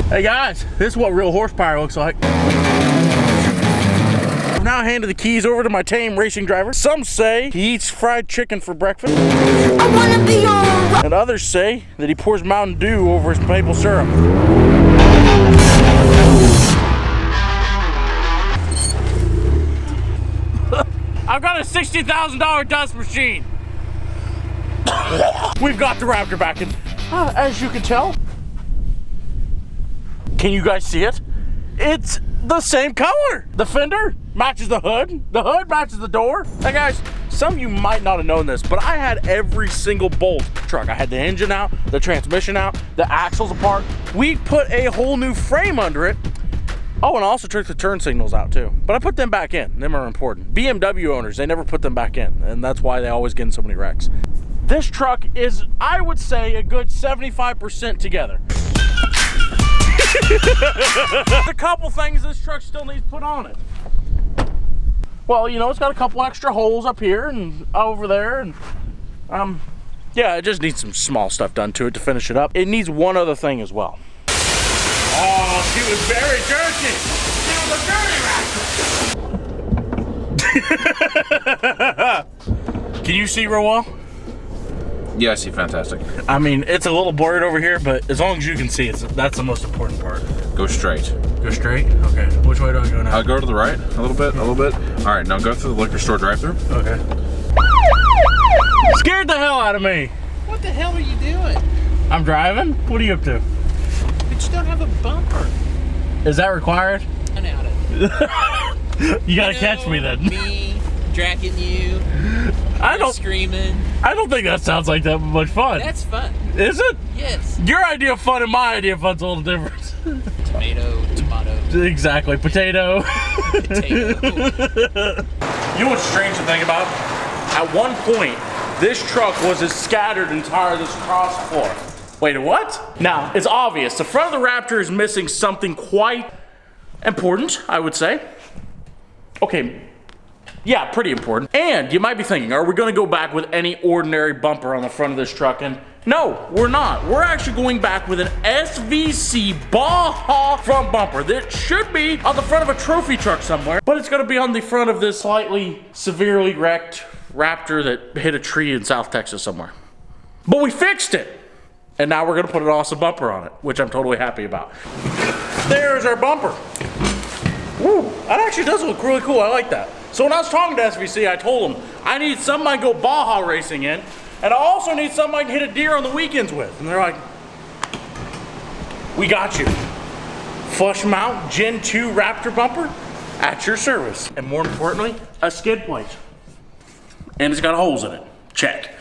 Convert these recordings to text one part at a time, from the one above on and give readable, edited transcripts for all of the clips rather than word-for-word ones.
Hey guys, this is what real horsepower looks like. I've now handed the keys over to my tame racing driver. Some say he eats fried chicken for breakfast. I wanna be your... And others say that he pours Mountain Dew over his maple syrup. I've got a $60,000 dust machine. We've got the Raptor back in. As you can tell. Can you guys see it? It's the same color. The fender matches the hood matches the door. Now guys, some of you might not have known this, but I had every single bolt truck. I had the engine out, the transmission out, the axles apart. We put a whole new frame under it. Oh, and I also took the turn signals out too. But I put them back in. Them are important. BMW owners, they never put them back in. And that's why they always get in so many wrecks. This truck is, I would say, a good 75% together. There's a couple things this truck still needs put on it. Well, you know, it's got a couple extra holes up here and over there, and yeah, it just needs some small stuff done to it to finish it up. It needs one other thing as well. Oh, she was very dirty. She was a dirty raptor. Can you see real well? Yeah, I see fantastic. I mean, it's a little blurred over here, but as long as you can see, that's the most important part. Go straight. Go straight? Okay. Which way do I go now? I'll go to the right a little bit, All right, now go through the liquor store drive-thru. Okay. Scared the hell out of me. What the hell are you doing? I'm driving? What are you up to? But you don't have a bumper. Is that required? I doubt it. You gotta catch me then. Me dragging you. Screaming. I don't think that sounds like that much fun. That's fun. Is it? Yes. Your idea of fun and my idea of fun's a little different. Tomato. Exactly. Potato. Potato. You know what's strange to think about? At one point, this truck was as scattered entire this cross floor. Wait, what? Now, it's obvious. The front of the Raptor is missing something quite important, I would say. Okay. Yeah, pretty important. And you might be thinking, are we gonna go back with any ordinary bumper on the front of this truck? And no, we're not. We're actually going back with an SVC Baja front bumper that should be on the front of a trophy truck somewhere, but it's gonna be on the front of this slightly severely wrecked Raptor that hit a tree in South Texas somewhere. But we fixed it. And now we're gonna put an awesome bumper on it, which I'm totally happy about. There's our bumper. Woo, that actually does look really cool, I like that. So when I was talking to SVC, I told them, I need something I can go Baja racing in, and I also need something I can hit a deer on the weekends with. And they're like, we got you. Flush mount Gen 2 Raptor bumper at your service. And more importantly, a skid plate. And it's got holes in it. Check.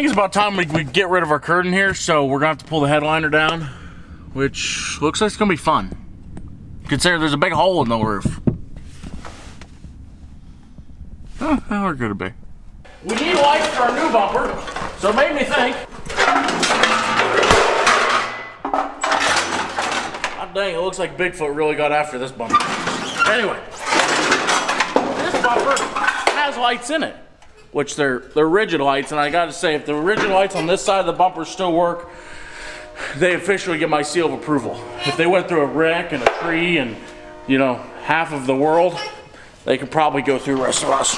It's about time we get rid of our curtain here, so we're gonna have to pull the headliner down, which looks like it's gonna be fun. Consider there's a big hole in the roof. Oh, how hard could it be? We need lights for our new bumper, so it made me think. God dang, it looks like Bigfoot really got after this bumper. Anyway, this bumper has lights in it, which they're rigid lights, and I gotta say, if the rigid lights on this side of the bumper still work, they officially get my seal of approval. If they went through a wreck and a tree and, you know, half of the world, they could probably go through the rest of us.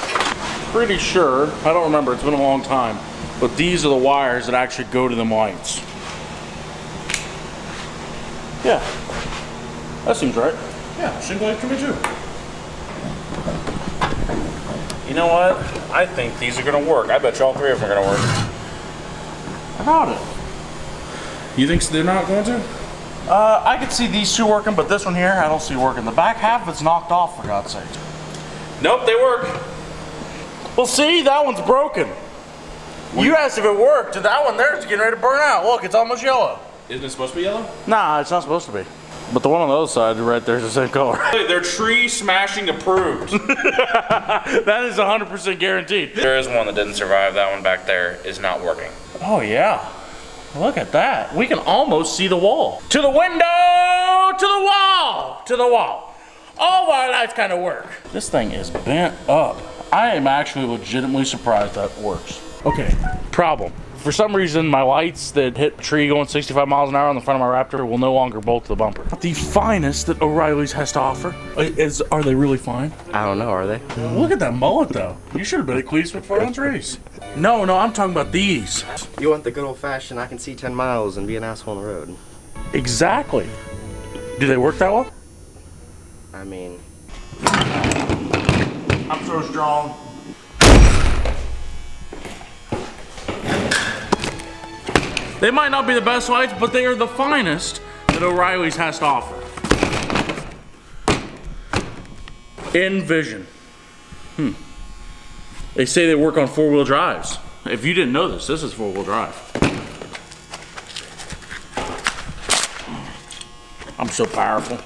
Pretty sure, I don't remember, it's been a long time, but these are the wires that actually go to them lights. Yeah, that seems right. Yeah, single light to me too. You know what? I think these are gonna work. I bet you all three of them are gonna work. How about it? You think they're not going to? I could see these two working, but this one here, I don't see working. The back half of it's knocked off, for God's sake. Nope, they work. Well, see, that one's broken. You asked if it worked, and that one there's getting ready to burn out. Look, it's almost yellow. Isn't it supposed to be yellow? Nah, it's not supposed to be. But the one on the other side right there is the same color. They're tree smashing approved. That is 100% guaranteed. There is one that didn't survive. That one back there is not working. Oh, yeah. Look at that. We can almost see the wall. To the window, to the wall, to the wall. All our lights kind of work. This thing is bent up. I am actually legitimately surprised that works. Okay, problem. For some reason, my lights that hit a tree going 65 miles an hour on the front of my Raptor will no longer bolt to the bumper. The finest that O'Reilly's has to offer. Are they really fine? I don't know, are they? Look at that mullet, though. You should have been at Cleveland for Farron's race. No, I'm talking about these. You want the good old-fashioned, I can see 10 miles and be an asshole on the road. Exactly. Do they work that well? I mean... I'm so strong. They might not be the best lights, but they are the finest that O'Reilly's has to offer. Envision. They say they work on 4-wheel drives. If you didn't know this is 4-wheel drive. I'm so powerful.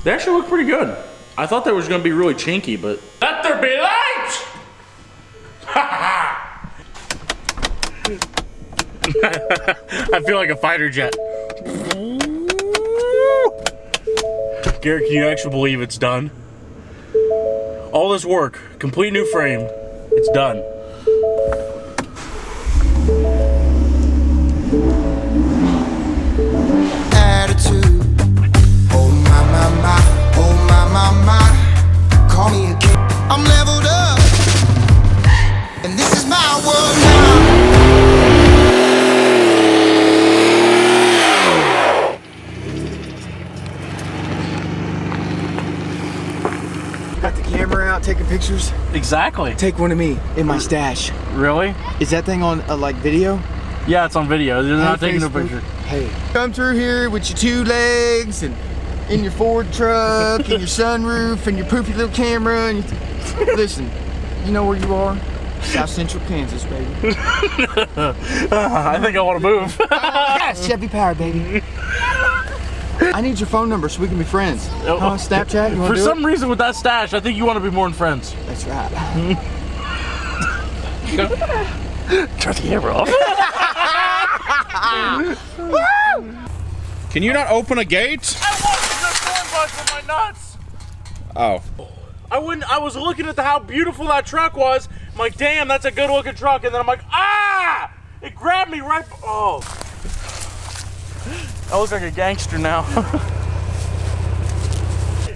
They actually look pretty good. I thought they was gonna be really chinky, but let there be light! I feel like a fighter jet. Garrett, can you actually believe it's done? All this work, complete new frame, it's done. Attitude. Oh my. Call me a king. I'm leveled up. And this is my world now. Got the camera out taking pictures. Exactly. Take one of me in my stash. Really? Is that thing on like video? Yeah, it's on video. They're not Hey, taking a Facebook. picture. Hey, come through here with your 2 legs and in your Ford truck and your sunroof and your poofy little camera and listen, you know where you are? South Central Kansas, baby. I think I want to move. Chevy Power, baby. I need your phone number so we can be friends. Snapchat, you want For to do some reason with that stash, I think you want to be more than friends. it? That's right. Turn the camera off. Can you not open a gate? I wanted to go storm bugs with my nuts. Oh. I was looking at how beautiful that truck was. I'm like, damn, that's a good looking truck. And then I'm like, ah! It grabbed me right. Oh. I look like a gangster now.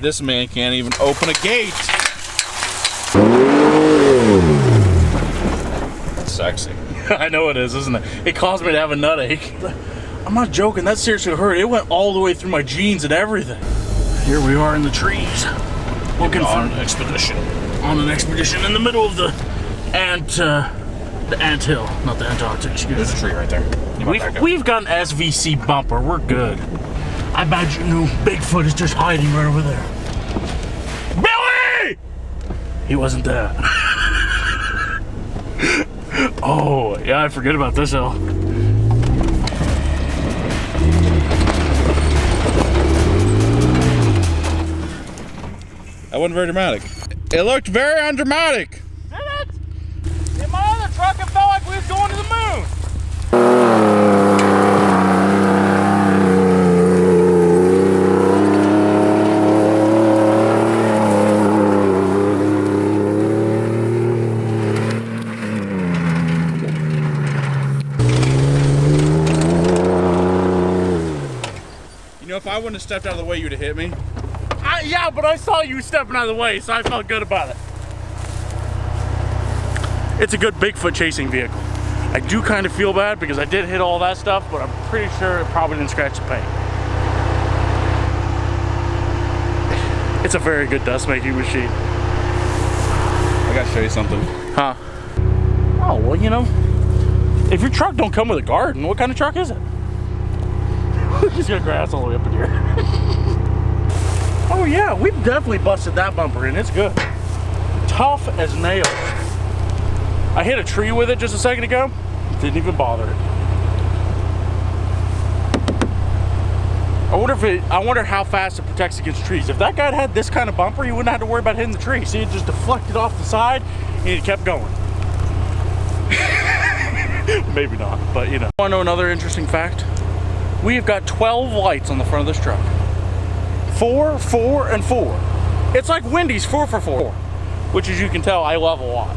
This man can't even open a gate. Sexy. I know it is, isn't it? It caused me to have a nut ache. I'm not joking, that seriously hurt. It went all the way through my jeans and everything. Here we are in the trees. Looking for On an expedition. on an expedition in the middle of the ant hill, not the Antarctic, excuse There's a me. tree right there. You might back up. We've got an SVC bumper, we're good. I bet you knew Bigfoot is just hiding right over there. Billy! He wasn't there. Oh, yeah, I forget about this hill. That wasn't very dramatic. It looked very undramatic. Did it? In my other truck, it felt like we was going to the moon. You know, if I wouldn't have stepped out of the way, you'd have hit me. Yeah, but I saw you stepping out of the way, so I felt good about it. It's a good Bigfoot chasing vehicle. I do kind of feel bad because I did hit all that stuff, but I'm pretty sure it probably didn't scratch the paint. It's a very good dust making machine. I gotta show you something. Huh? Oh, well, you know, if your truck don't come with a garden, what kind of truck is it? He's got grass all the way up in here. Oh yeah, we've definitely busted that bumper in. It's good. Tough as nails. I hit a tree with it just a second ago. Didn't even bother it. I wonder how fast it protects against trees. If that guy had this kind of bumper, you wouldn't have to worry about hitting the tree. See, it just deflected off the side and it kept going. maybe not, but you know. Want to know another interesting fact? We've got 12 lights on the front of this truck. 4, 4, and 4. It's like Wendy's 4 for 4, which as you can tell, I love a lot.